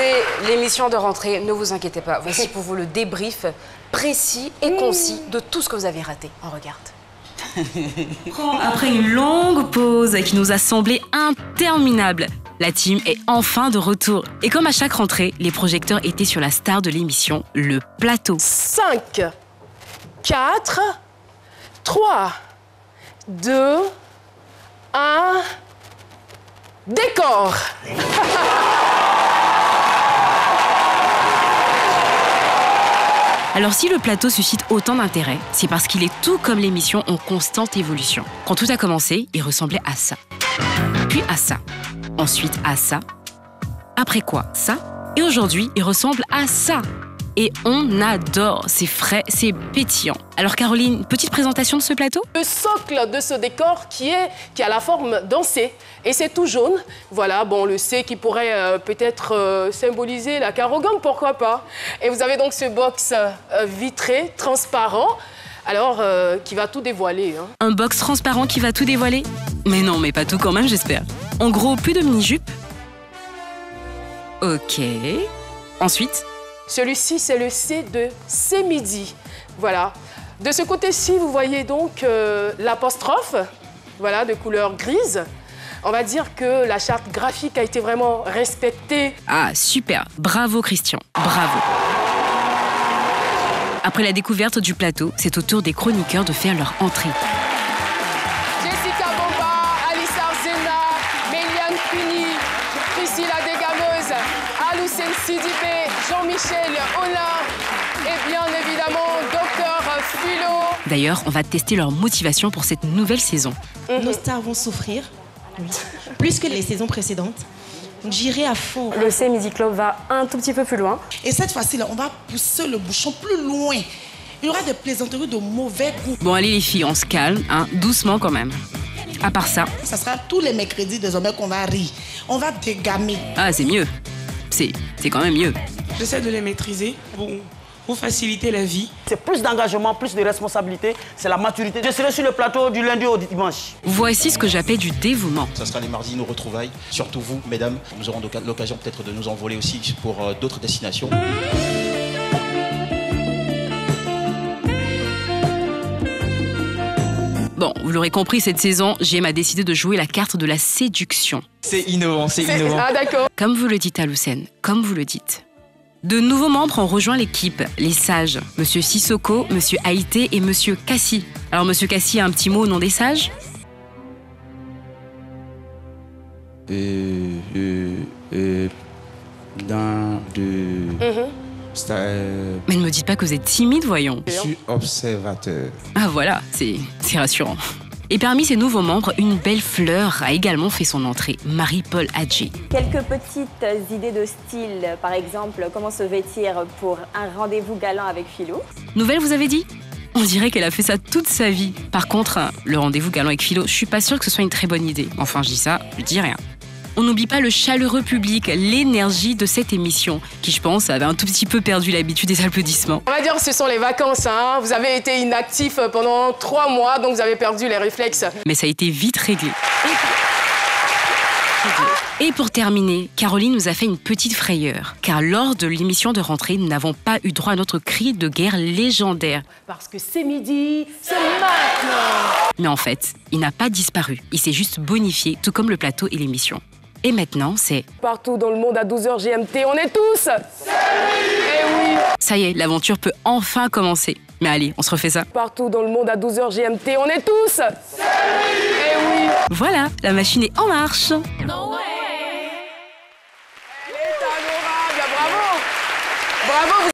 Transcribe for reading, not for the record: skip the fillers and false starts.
C'était l'émission de rentrée, ne vous inquiétez pas. Voici pour vous le débrief précis et concis de tout ce que vous avez raté. On regarde. Après une longue pause qui nous a semblé interminable, la team est enfin de retour. Et comme à chaque rentrée, les projecteurs étaient sur la star de l'émission, le plateau. 5, 4, 3, 2, 1, décor. Alors si le plateau suscite autant d'intérêt, c'est parce qu'il est tout comme l'émission en constante évolution. Quand tout a commencé, il ressemblait à ça. Puis à ça. Ensuite à ça. Après quoi, ça. Et aujourd'hui, il ressemble à ça. Et on adore, c'est frais, c'est pétillant. Alors Caroline, petite présentation de ce plateau? Le socle de ce décor qui a la forme d'un C. Et c'est tout jaune. Voilà, bon, le C qui pourrait peut-être symboliser la Carogan, pourquoi pas. Et vous avez donc ce box vitré, transparent, alors qui va tout dévoiler. Hein. Un box transparent qui va tout dévoiler? Mais non, mais pas tout quand même, j'espère. En gros, plus de mini-jupe. Ok. Ensuite? Celui-ci, c'est le C de C'est midi. Voilà. De ce côté-ci, vous voyez donc l'apostrophe, voilà, de couleur grise. On va dire que la charte graphique a été vraiment respectée. Ah, super. Bravo, Christian. Bravo. Après la découverte du plateau, c'est au tour des chroniqueurs de faire leur entrée. Jessica Bomba, Alice Arzena, Méliane Cuny, Priscilla Degameuse, Aloucène Sidibé, Jean-Michel Hollin et bien évidemment Dr Philo. D'ailleurs, on va tester leur motivation pour cette nouvelle saison. Nos stars vont souffrir, plus que les saisons précédentes. Donc j'irai à fond. Le C Midi Club va un tout petit peu plus loin. Et cette fois-ci, on va pousser le bouchon plus loin. Il y aura des plaisanteries de mauvais goût. Bon, allez les filles, on se calme, hein, doucement quand même. À part ça... Ça sera tous les mercredis désormais qu'on va rire. On va dégamer. Ah, c'est mieux. C'est quand même mieux. J'essaie de les maîtriser pour faciliter la vie. C'est plus d'engagement, plus de responsabilité, c'est la maturité. Je serai sur le plateau du lundi au dimanche. Voici ce que j'appelle du dévouement. Ça sera les mardis, nos retrouvailles. Surtout vous, mesdames, nous aurons l'occasion peut-être de nous envoler aussi pour d'autres destinations. Bon, vous l'aurez compris, cette saison, JM a décidé de jouer la carte de la séduction. C'est innovant, c'est innovant. Ah d'accord. Comme vous le dites, Aloucène, comme vous le dites. De nouveaux membres ont rejoint l'équipe, les sages. Monsieur Sissoko, Monsieur Haïté et Monsieur Cassie. Alors, Monsieur Cassie a un petit mot au nom des sages? Mais ne me dites pas que vous êtes timide, voyons. Je suis observateur. Ah voilà, c'est rassurant. Et parmi ces nouveaux membres, une belle fleur a également fait son entrée, Marie-Paul Adjé. Quelques petites idées de style, par exemple, comment se vêtir pour un rendez-vous galant avec Philo. Nouvelle, vous avez dit? On dirait qu'elle a fait ça toute sa vie. Par contre, le rendez-vous galant avec Philo, je suis pas sûre que ce soit une très bonne idée. Enfin, je dis ça, je dis rien. On n'oublie pas le chaleureux public, l'énergie de cette émission, qui, je pense, avait un tout petit peu perdu l'habitude des applaudissements. On va dire que ce sont les vacances, hein. Vous avez été inactif pendant 3 mois, donc vous avez perdu les réflexes. Mais ça a été vite réglé. Et pour terminer, Caroline nous a fait une petite frayeur, car lors de l'émission de rentrée, nous n'avons pas eu droit à notre cri de guerre légendaire. Parce que c'est midi, c'est maintenant. Mais en fait, il n'a pas disparu, il s'est juste bonifié, tout comme le plateau et l'émission. Et maintenant, c'est... Partout dans le monde à 12h GMT, on est tous. Eh oui. Ça y est, l'aventure peut enfin commencer. Mais allez, on se refait ça. Partout dans le monde à 12h GMT, on est tous. Eh oui. Voilà, la machine est en marche. No way. Elle est adorable, bravo. Bravo.